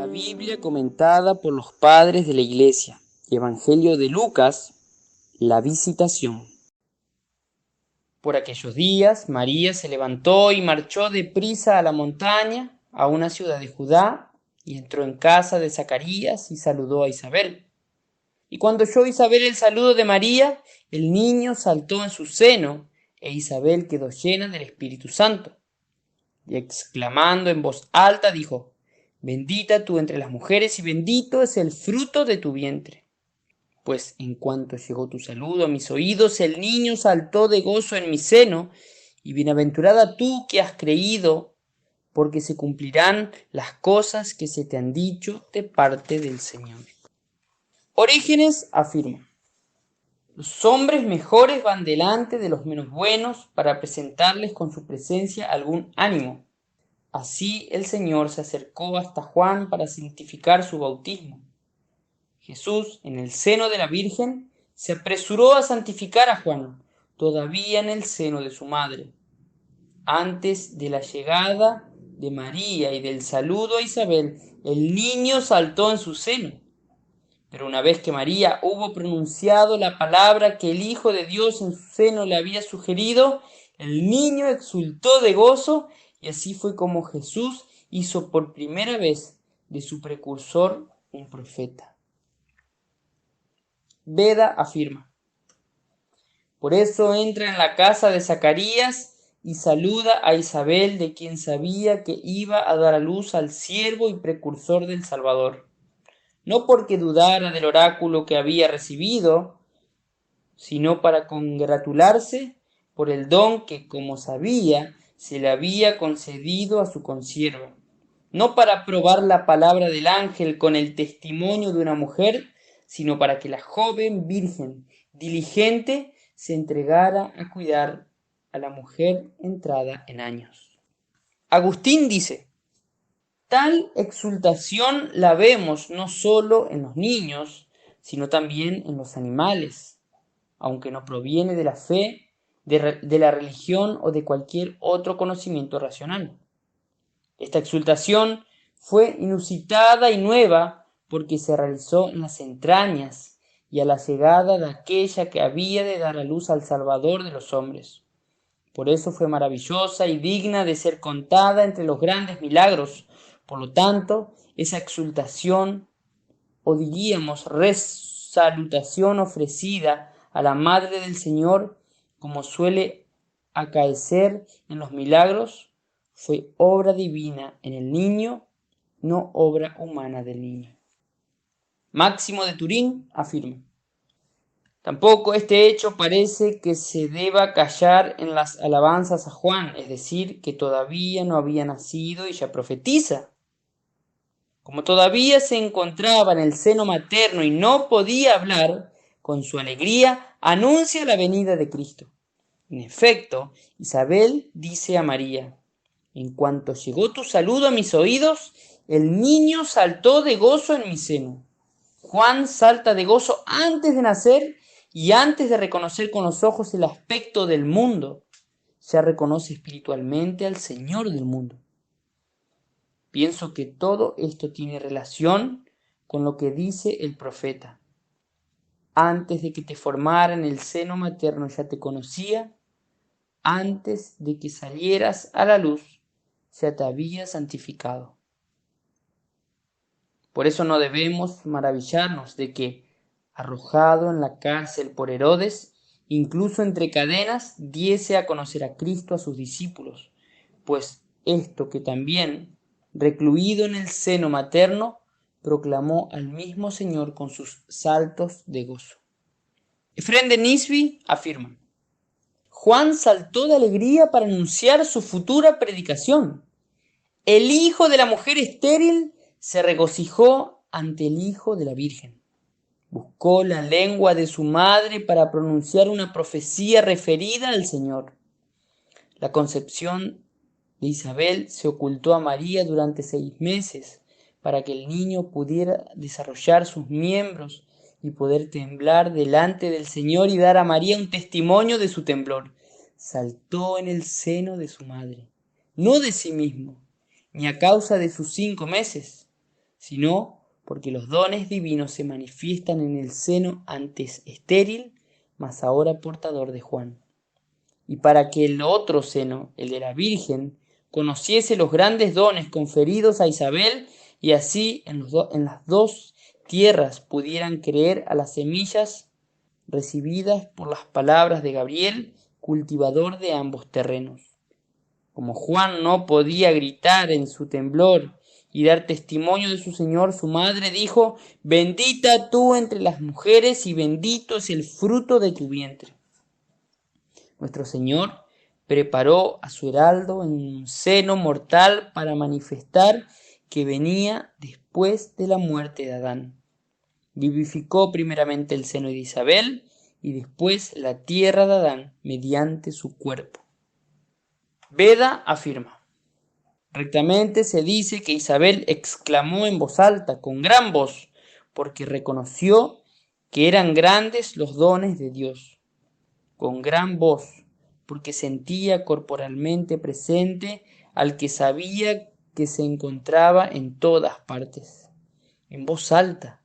La Biblia comentada por los padres de la Iglesia. Evangelio de Lucas, la visitación. Por aquellos días, María se levantó y marchó deprisa a la montaña, a una ciudad de Judá, y entró en casa de Zacarías y saludó a Isabel. Y cuando oyó Isabel el saludo de María, el niño saltó en su seno, e Isabel quedó llena del Espíritu Santo. Y exclamando en voz alta dijo: Bendita tú entre las mujeres y bendito es el fruto de tu vientre. Pues en cuanto llegó tu saludo a mis oídos, el niño saltó de gozo en mi seno, y bienaventurada tú que has creído, porque se cumplirán las cosas que se te han dicho de parte del Señor. Orígenes afirma: los hombres mejores van delante de los menos buenos para presentarles con su presencia algún ánimo. Así el Señor se acercó hasta Juan para santificar su bautismo. Jesús, en el seno de la Virgen, se apresuró a santificar a Juan, todavía en el seno de su madre. Antes de la llegada de María y del saludo a Isabel, el niño saltó en su seno. Pero una vez que María hubo pronunciado la palabra que el Hijo de Dios en su seno le había sugerido, el niño exultó de gozo, y así fue como Jesús hizo por primera vez de su precursor un profeta. Beda afirma: por eso entra en la casa de Zacarías y saluda a Isabel, de quien sabía que iba a dar a luz al siervo y precursor del Salvador. No porque dudara del oráculo que había recibido, sino para congratularse por el don que, como sabía, se le había concedido a su consierva. No para probar la palabra del ángel con el testimonio de una mujer, sino para que la joven virgen diligente se entregara a cuidar a la mujer entrada en años. Agustín dice: tal exultación la vemos no solo en los niños, sino también en los animales, aunque no proviene de la fe, de la religión o de cualquier otro conocimiento racional. Esta exultación fue inusitada y nueva porque se realizó en las entrañas y a la llegada de aquella que había de dar a luz al Salvador de los hombres. Por eso fue maravillosa y digna de ser contada entre los grandes milagros. Por lo tanto, esa exultación, o diríamos resalutación ofrecida a la Madre del Señor, como suele acaecer en los milagros, fue obra divina en el niño, no obra humana del niño. Máximo de Turín afirma: tampoco este hecho parece que se deba callar en las alabanzas a Juan, es decir, que todavía no había nacido y ya profetiza. Como todavía se encontraba en el seno materno y no podía hablar, con su alegría anuncia la venida de Cristo. En efecto, Isabel dice a María: en cuanto llegó tu saludo a mis oídos, el niño saltó de gozo en mi seno. Juan salta de gozo antes de nacer y antes de reconocer con los ojos el aspecto del mundo. Ya reconoce espiritualmente al Señor del mundo. Pienso que todo esto tiene relación con lo que dice el profeta: antes de que te formara en el seno materno ya te conocía, antes de que salieras a la luz ya te había santificado. Por eso no debemos maravillarnos de que, arrojado en la cárcel por Herodes, incluso entre cadenas, diese a conocer a Cristo a sus discípulos, pues esto que también, recluido en el seno materno, proclamó al mismo Señor con sus saltos de gozo. Efrén de Nisbi afirma: Juan saltó de alegría para anunciar su futura predicación. El hijo de la mujer estéril se regocijó ante el hijo de la Virgen. Buscó la lengua de su madre para pronunciar una profecía referida al Señor. La concepción de Isabel se ocultó a María durante 6 meses para que el niño pudiera desarrollar sus miembros y poder temblar delante del Señor y dar a María un testimonio de su temblor. Saltó en el seno de su madre, no de sí mismo, ni a causa de sus 5 meses, sino porque los dones divinos se manifiestan en el seno antes estéril, mas ahora portador de Juan. Y para que el otro seno, el de la Virgen, conociese los grandes dones conferidos a Isabel, y así en las dos tierras pudieran creer a las semillas recibidas por las palabras de Gabriel, cultivador de ambos terrenos. Como Juan no podía gritar en su temblor y dar testimonio de su Señor, su madre dijo: bendita tú entre las mujeres y bendito es el fruto de tu vientre. Nuestro Señor preparó a su heraldo en un seno mortal para manifestar que venía después de la muerte de Adán. Vivificó primeramente el seno de Isabel y después la tierra de Adán mediante su cuerpo. Beda afirma: rectamente se dice que Isabel exclamó en voz alta, con gran voz, porque reconoció que eran grandes los dones de Dios. Con gran voz, porque sentía corporalmente presente al que sabía que se encontraba en todas partes. En voz alta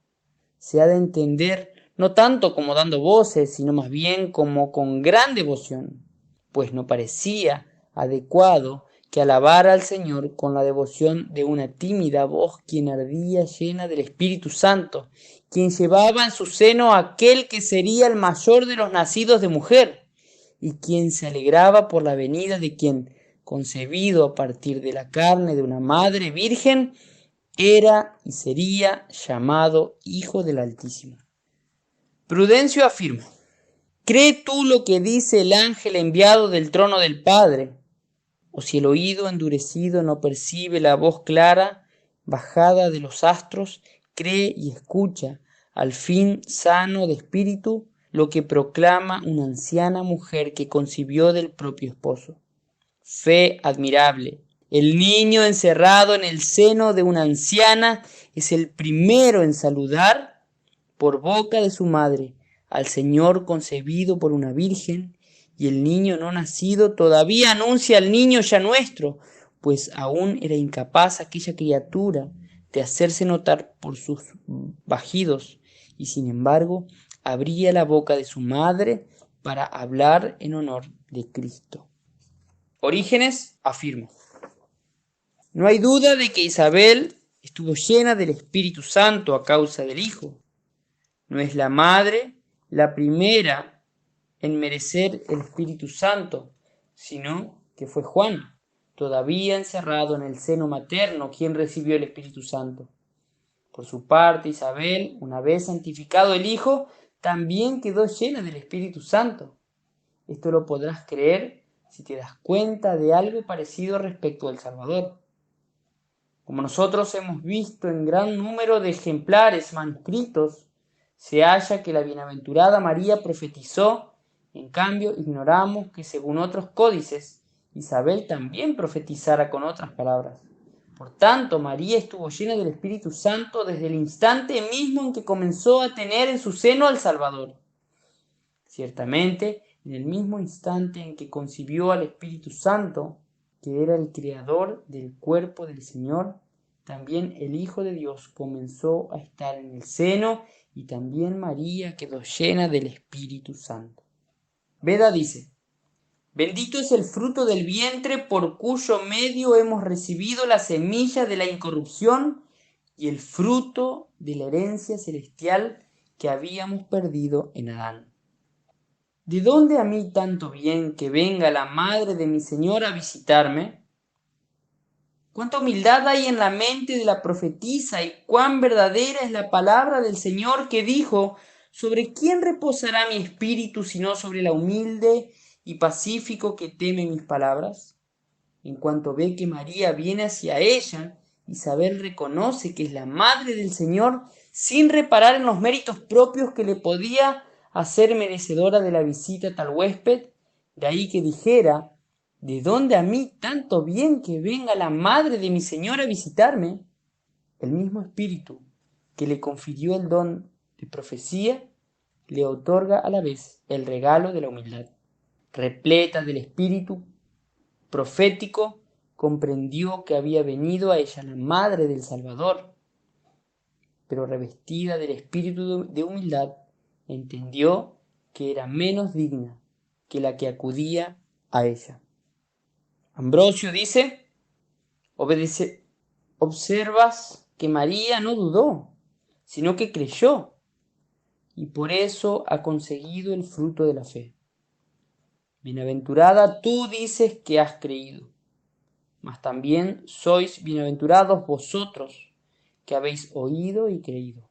se ha de entender no tanto como dando voces, sino más bien como con gran devoción, pues no parecía adecuado que alabara al Señor con la devoción de una tímida voz quien ardía llena del Espíritu Santo, quien llevaba en su seno a aquel que sería el mayor de los nacidos de mujer, y quien se alegraba por la venida de quien, concebido a partir de la carne de una madre virgen, era y sería llamado Hijo del Altísimo. Prudencio afirma: ¿cree tú lo que dice el ángel enviado del trono del Padre? O si el oído endurecido no percibe la voz clara, bajada de los astros, cree y escucha, al fin sano de espíritu, lo que proclama una anciana mujer que concibió del propio esposo. Fe admirable. El niño encerrado en el seno de una anciana es el primero en saludar por boca de su madre al Señor concebido por una virgen, y el niño no nacido todavía anuncia al niño ya nuestro, pues aún era incapaz aquella criatura de hacerse notar por sus vagidos, y sin embargo abría la boca de su madre para hablar en honor de Cristo. Orígenes afirma: no hay duda de que Isabel estuvo llena del Espíritu Santo a causa del Hijo. No es la madre la primera en merecer el Espíritu Santo, sino que fue Juan, todavía encerrado en el seno materno, quien recibió el Espíritu Santo. Por su parte, Isabel, una vez santificado el Hijo, también quedó llena del Espíritu Santo. Esto lo podrás creer si te das cuenta de algo parecido respecto al Salvador. Como nosotros hemos visto en gran número de ejemplares manuscritos, se halla que la bienaventurada María profetizó. En cambio, ignoramos que según otros códices, Isabel también profetizara con otras palabras. Por tanto, María estuvo llena del Espíritu Santo desde el instante mismo en que comenzó a tener en su seno al Salvador. Ciertamente, en el mismo instante en que concibió al Espíritu Santo, que era el creador del cuerpo del Señor, también el Hijo de Dios comenzó a estar en el seno, y también María quedó llena del Espíritu Santo. Beda dice: bendito es el fruto del vientre por cuyo medio hemos recibido la semilla de la incorrupción y el fruto de la herencia celestial que habíamos perdido en Adán. ¿De dónde a mí tanto bien que venga la madre de mi Señor a visitarme? Cuánta humildad hay en la mente de la profetisa y cuán verdadera es la palabra del Señor que dijo: ¿sobre quién reposará mi espíritu sino sobre la humilde y pacífico que teme mis palabras? En cuanto ve que María viene hacia ella, Isabel reconoce que es la madre del Señor sin reparar en los méritos propios que le podía hacer merecedora de la visita tal huésped. De ahí que dijera: ¿de dónde a mí tanto bien que venga la madre de mi Señor a visitarme? El mismo Espíritu que le confirió el don de profecía le otorga a la vez el regalo de la humildad. Repleta del Espíritu profético, comprendió que había venido a ella la madre del Salvador, pero revestida del espíritu de humildad, entendió que era menos digna que la que acudía a ella. Ambrosio dice, observas que María no dudó, sino que creyó, y por eso ha conseguido el fruto de la fe. Bienaventurada tú dices que has creído, mas también sois bienaventurados vosotros que habéis oído y creído.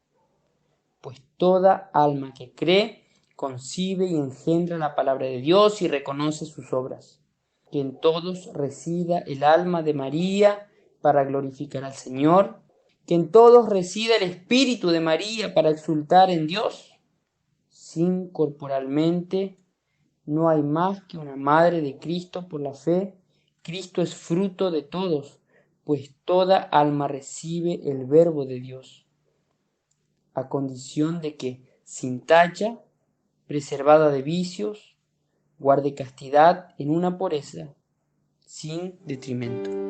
Pues toda alma que cree, concibe y engendra la palabra de Dios y reconoce sus obras. Que en todos resida el alma de María para glorificar al Señor. Que en todos resida el espíritu de María para exultar en Dios. Sin corporalmente no hay más que una madre de Cristo por la fe. Cristo es fruto de todos, pues toda alma recibe el verbo de Dios, a condición de que, sin tacha, preservada de vicios, guarde castidad en una pureza, sin detrimento.